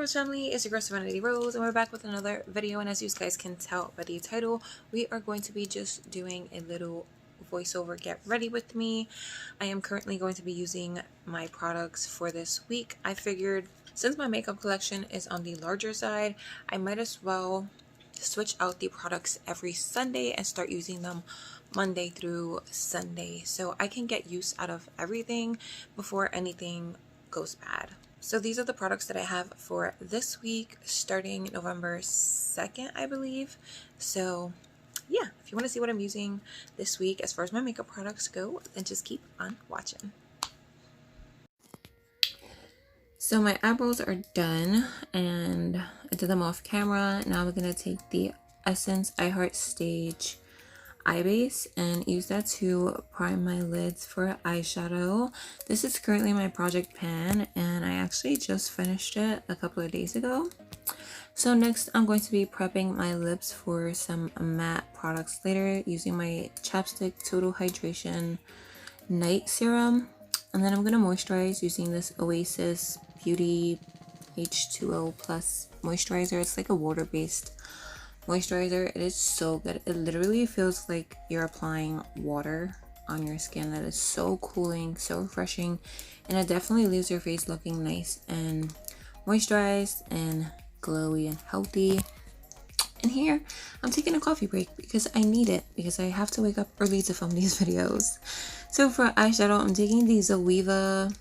Rose family, it's your girl Serenity Rose, and we're back with another video. And as you guys can tell by the title, we are going to be just doing a little voiceover get ready with me. I am currently going to be using my products for this week. I figured since my makeup collection is on the larger side, I might as well switch out the products every Sunday and start using them Monday through Sunday, so I can get use out of everything before anything goes bad. So these are the products that I have for this week starting November 2nd, I believe. So yeah, if you want to see what I'm using this week as far as my makeup products go, then just keep on watching. So my eyebrows are done and I did them off camera. Now I'm going to take the Essence I Heart Stage eye base and use that to prime my lids for eyeshadow. This is currently my project pan and I actually just finished it a couple of days ago. So next I'm going to be prepping my lips for some matte products later using my Chapstick Total Hydration Night Serum. And then I'm going to moisturize using this Oasis Beauty H2O Plus moisturizer. It's like a water-based moisturizer. It is so good. It literally feels like you're applying water on your skin. That is so cooling, so refreshing, and it definitely leaves your face looking nice and moisturized and glowy and healthy. And here I'm taking a coffee break because I need it, because I have to wake up early to film these videos. So for eyeshadow, I'm taking the Zoeva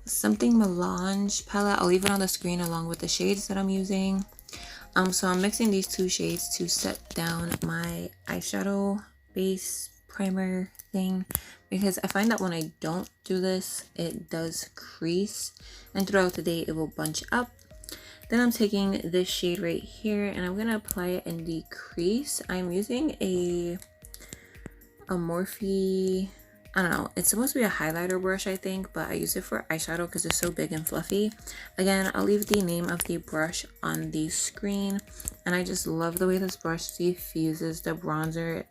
something Melange palette. I'll leave it on the screen along with the shades that I'm using. So I'm mixing these two shades to set down my eyeshadow base primer thing, because I find that when I don't do this, it does crease and throughout the day it will bunch up. Then I'm taking this shade right here and I'm gonna apply it in the crease. I'm using a Morphe, I don't know, it's supposed to be a highlighter brush I think, but I use it for eyeshadow because it's so big and fluffy. Again, I'll leave the name of the brush on the screen, and I just love the way this brush diffuses the bronzer.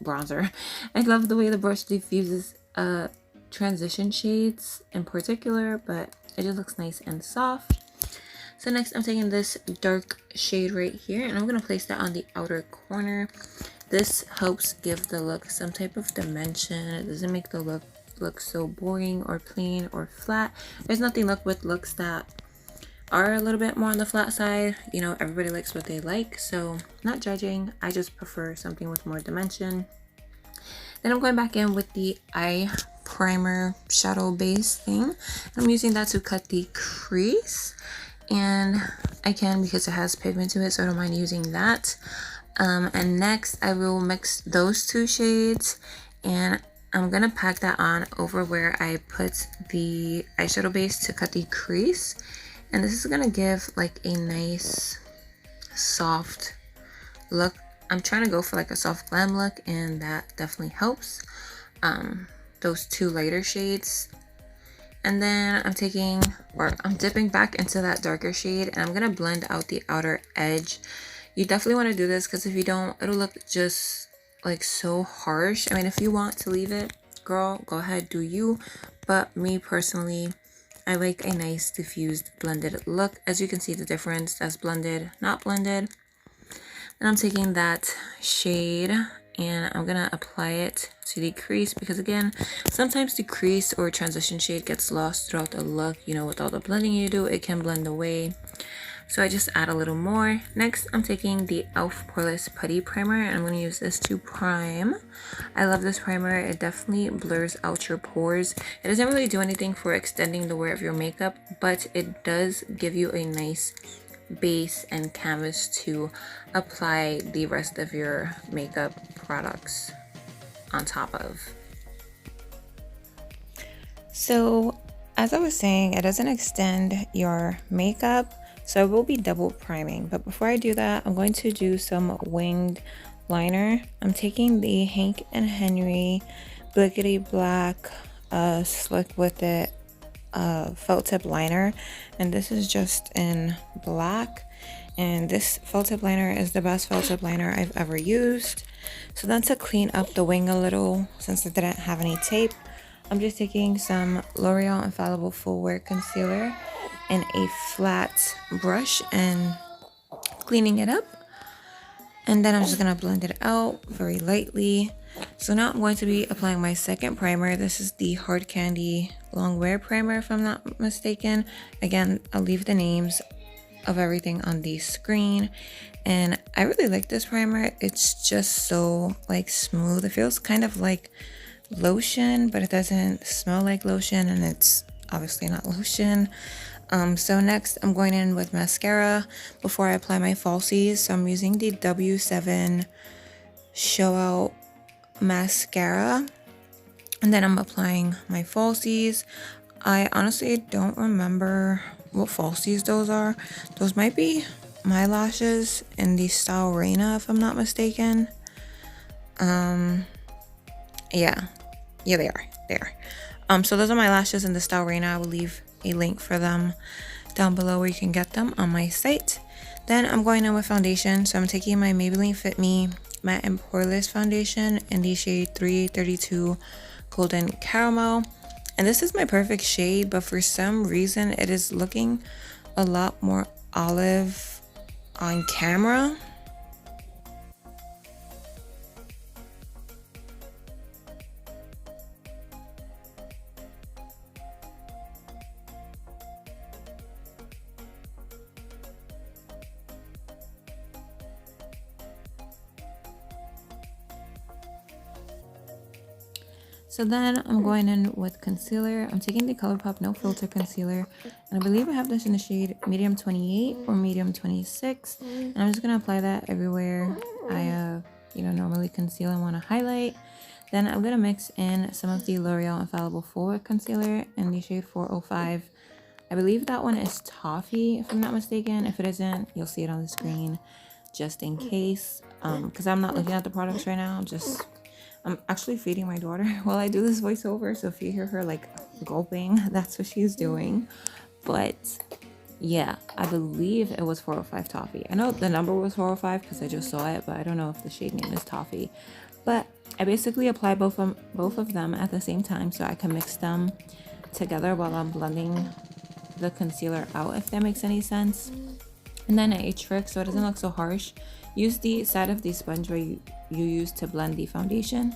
Bronzer. I love the way the brush diffuses transition shades in particular, but it just looks nice and soft. So next I'm taking this dark shade right here and I'm going to place that on the outer corner. This helps give the look some type of dimension. It doesn't make the look so boring or plain or flat. There's nothing wrong with looks that are a little bit more on the flat side. You know, everybody likes what they like, so not judging. I just prefer something with more dimension. Then I'm going back in with the eye primer shadow base thing. I'm using that to cut the crease, and I can because it has pigment to it, so I don't mind using that. And next I will mix those two shades and I'm gonna pack that on over where I put the eyeshadow base to cut the crease, and this is gonna give like a nice soft look. I'm trying to go for like a soft glam look, and that definitely helps. Those two lighter shades, and then I'm dipping back into that darker shade and I'm gonna blend out the outer edge. You definitely want to do this because if you don't, it'll look just like so harsh. I mean, if you want to leave it, girl, go ahead, do you. But me personally, I like a nice diffused blended look. As you can see the difference, that's blended, not blended. And I'm taking that shade and I'm gonna apply it to the crease, because again, sometimes the crease or transition shade gets lost throughout the look. You know, with all the blending you do, it can blend away. So I just add a little more. Next, I'm taking the e.l.f. Poreless Putty Primer and I'm going to use this to prime. I love this primer. It definitely blurs out your pores. It doesn't really do anything for extending the wear of your makeup, but it does give you a nice base and canvas to apply the rest of your makeup products on top of. So as I was saying, it doesn't extend your makeup, so I will be double priming. But before I do that, I'm going to do some winged liner. I'm taking the Hank & Henry Blickety Black Slick With It felt tip liner, and this is just in black, and this felt tip liner is the best felt tip liner I've ever used. So then to clean up the wing a little, since I didn't have any tape, I'm just taking some L'Oreal Infallible Full Wear Concealer in a flat brush and cleaning it up. And then I'm just going to blend it out very lightly. So now I'm going to be applying my second primer. This is the Hard Candy Long Wear Primer, if I'm not mistaken. Again, I'll leave the names of everything on the screen. And I really like this primer. It's just so like smooth. It feels kind of like lotion, but it doesn't smell like lotion, and it's obviously not lotion. So next I'm going in with mascara before I apply my falsies. So I'm using the W7 Show Out mascara, and then I'm applying my falsies. I honestly don't remember what falsies those are. Those might be my lashes in the style Reina, if I'm not mistaken. Yeah, they are. So those are my lashes in the style Reina. I will leave a link for them down below where you can get them on my site. Then I'm going in with foundation. So I'm taking my Maybelline Fit Me Matte and Poreless foundation in the shade 332 Golden Caramel. And this is my perfect shade, but for some reason it is looking a lot more olive on camera. So then I'm going in with concealer. I'm taking the ColourPop No Filter concealer, and I believe I have this in the shade medium 28 or medium 26, and I'm just going to apply that everywhere I normally conceal and want to highlight. Then I'm going to mix in some of the L'Oreal Infallible Forward concealer in the shade 405. I believe that one is Toffee, if I'm not mistaken. If it isn't, you'll see it on the screen just in case, because I'm not looking at the products right now. I'm actually feeding my daughter while I do this voiceover, so if you hear her like gulping, that's what she's doing. But yeah, I believe it was 405 Toffee. I know the number was 405 because I just saw it, but I don't know if the shade name is Toffee. But I basically apply both of them at the same time so I can mix them together while I'm blending the concealer out, if that makes any sense. And then a trick so it doesn't look so harsh, use the side of the sponge where you use to blend the foundation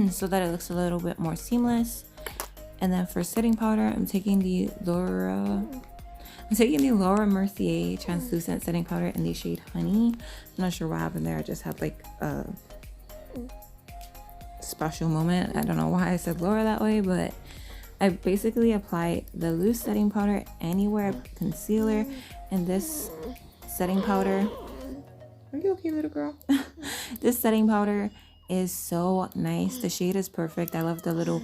so that it looks a little bit more seamless. And then for setting powder, I'm taking the Laura Mercier translucent setting powder in the shade Honey. I'm not sure what happened there. I just had like a special moment. I don't know why I said Laura that way, but I basically apply the loose setting powder anywhere I put concealer, and this setting powder, are you okay, little girl? This setting powder is so nice. The shade is perfect. I love the little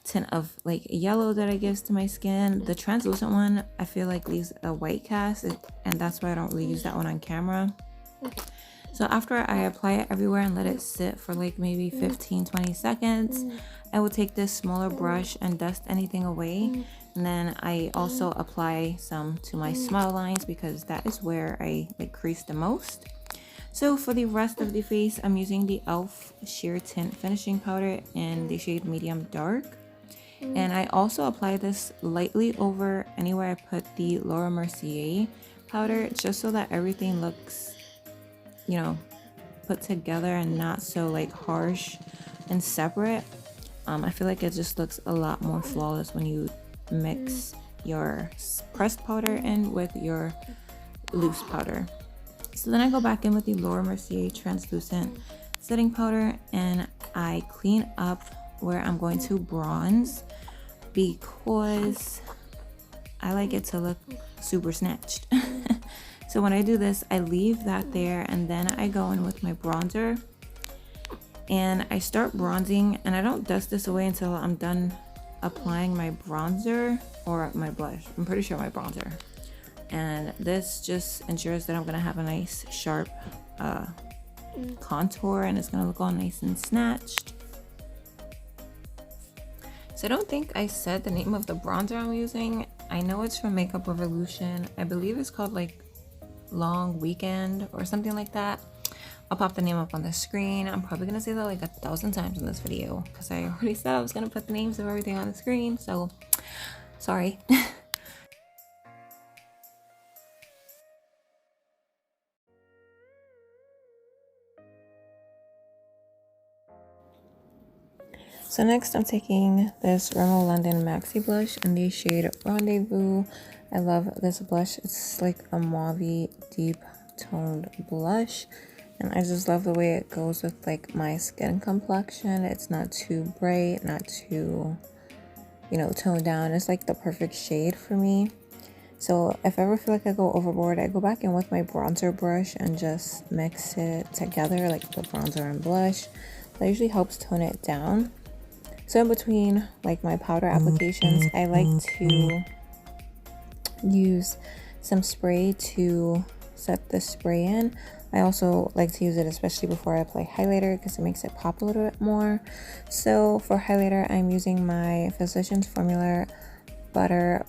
tint of like yellow that it gives to my skin. The translucent one I feel like leaves a white cast, and that's why I don't really use that one on camera. So after I apply it everywhere and let it sit for like maybe 15-20 seconds, I will take this smaller brush and dust anything away. And then I also apply some to my smile lines because that is where I like crease the most. So for the rest of the face, I'm using the e.l.f. Sheer Tint Finishing Powder in the shade Medium Dark. And I also apply this lightly over anywhere I put the Laura Mercier powder, just so that everything looks, put together and not so like harsh and separate. I feel like it just looks a lot more flawless when you mix your pressed powder in with your loose powder. So then I go back in with the Laura Mercier translucent setting powder and I clean up where I'm going to bronze because I like it to look super snatched. So when I do this, I leave that there and then I go in with my bronzer and I start bronzing, and I don't dust this away until I'm done applying my bronzer or my blush. I'm pretty sure my bronzer. And this just ensures that I'm gonna have a nice sharp contour, and it's gonna look all nice and snatched. So I don't think I said the name of the bronzer I'm using. I know it's from Makeup Revolution. I believe it's called like Long Weekend or something like that. I'll pop the name up on the screen. I'm probably gonna say that like 1,000 times in this video because I already said I was gonna put the names of everything on the screen, so sorry. So next I'm taking this Rimmel London Maxi Blush in the shade Rendezvous. I love this blush. It's like a mauve deep toned blush. And I just love the way it goes with like my skin complexion. It's not too bright, not too, you know, toned down. It's like the perfect shade for me. So if I ever feel like I go overboard, I go back in with my bronzer brush and just mix it together, like the bronzer and blush. That usually helps tone it down. So in between like my powder applications, I like to use some spray to set the spray in. I also like to use it especially before I apply highlighter because it makes it pop a little bit more. So for highlighter, I'm using my Physicians Formula Butter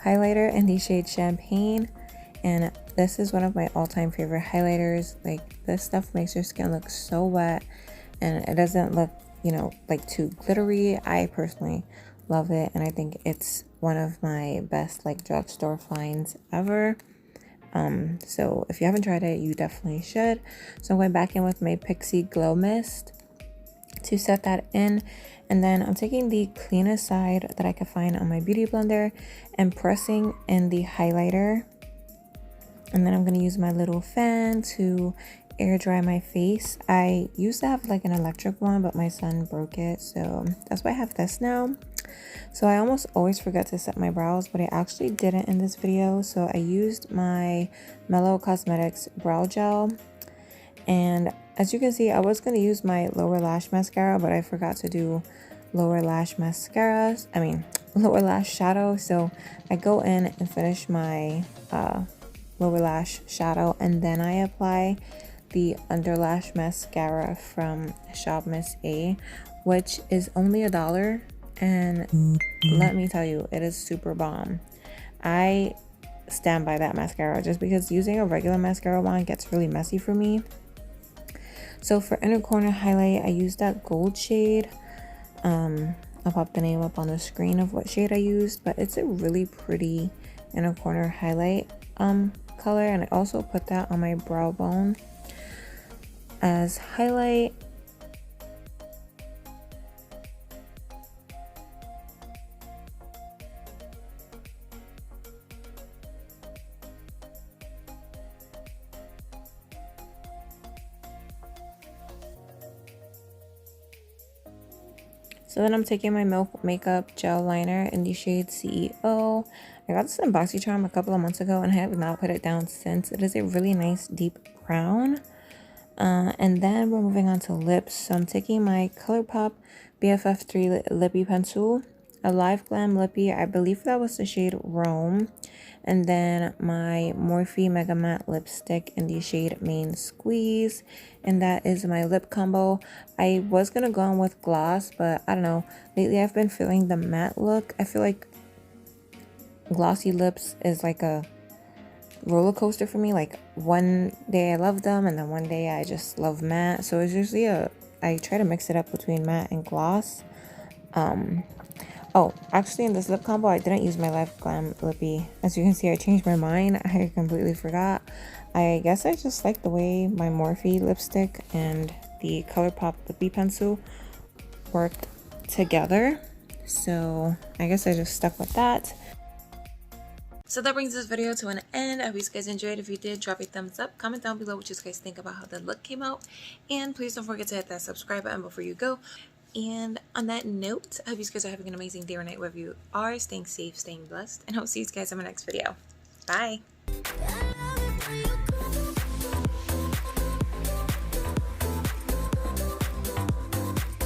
highlighter in the shade Champagne, and this is one of my all-time favorite highlighters. Like, this stuff makes your skin look so wet and it doesn't look, you know, like too glittery. I personally love it, and I think it's one of my best like drugstore finds ever. So if you haven't tried it, you definitely should. So I'm going back in with my Pixie Glow Mist to set that in, and then I'm taking the cleanest side that I could find on my beauty blender and pressing in the highlighter, and then I'm going to use my little fan to air dry my face. I used to have like an electric one, but my son broke it, so that's why I have this now. So I almost always forget to set my brows, but I actually didn't in this video. So I used my Mellow Cosmetics brow gel, and as you can see, I was going to use my lower lash mascara, but I forgot to do lower lash lower lash shadow. So I go in and finish my lower lash shadow, and then I apply the under lash mascara from Shop Miss A, which is only $1. And let me tell you, it is super bomb. I stand by that mascara just because using a regular mascara wand gets really messy for me. So for inner corner highlight, I used that gold shade. I'll pop the name up on the screen of what shade I used, but it's a really pretty inner corner highlight color, and I also put that on my brow bone as highlight. So then I'm taking my Milk Makeup Gel Liner in the shade CEO. I got this in BoxyCharm a couple of months ago and I have not put it down since. It is a really nice deep brown. And then we're moving on to lips. So I'm taking my ColourPop BFF3 Lippy Pencil, a Live Glam Lippy. I believe that was the shade Rome. And then my Morphe Mega Matte lipstick in the shade Main Squeeze. And that is my lip combo. I was going to go on with gloss, but I don't know. Lately I've been feeling the matte look. I feel like glossy lips is like a roller coaster for me. Like, one day I love them and then one day I just love matte. So it's usually I try to mix it up between matte and gloss. Oh, actually in this lip combo, I didn't use my Live Glam Lippy. As you can see, I changed my mind. I completely forgot. I guess I just like the way my Morphe lipstick and the ColourPop Lippy Pencil worked together. So I guess I just stuck with that. So that brings this video to an end. I hope you guys enjoyed. If you did, drop a thumbs up. Comment down below what you guys think about how the look came out. And please don't forget to hit that subscribe button before you go. And on that note, I hope you guys are having an amazing day or night wherever you are. Staying safe, staying blessed. And I'll see you guys in my next video. Bye.